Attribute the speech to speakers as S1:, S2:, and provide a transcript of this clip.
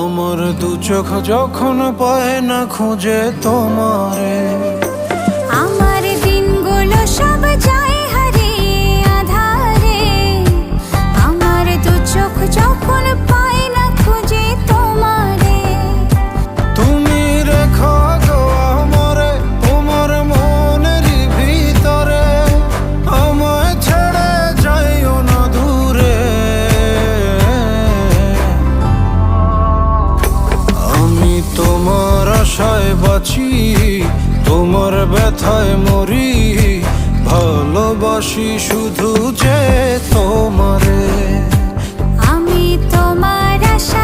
S1: আমার দু চোখ যখন পায় না খুঁজে তোমারে,
S2: আমার দিনগুলো সব যায় হারিয়ে আধারে। আমার দু চোখ যখন পায় না খুঁজে তোমারে।
S1: তুমি রেখো গো আমারে তোমার মনের ভিতরে, আমায় ছেড়ে যাইও না দূরে। আমি তোমার আশায় বাঁচি, তোমার ব্যথায় মরি, ভালোবাসি শুধু যে তোমারে।
S2: আমি তোমার আশা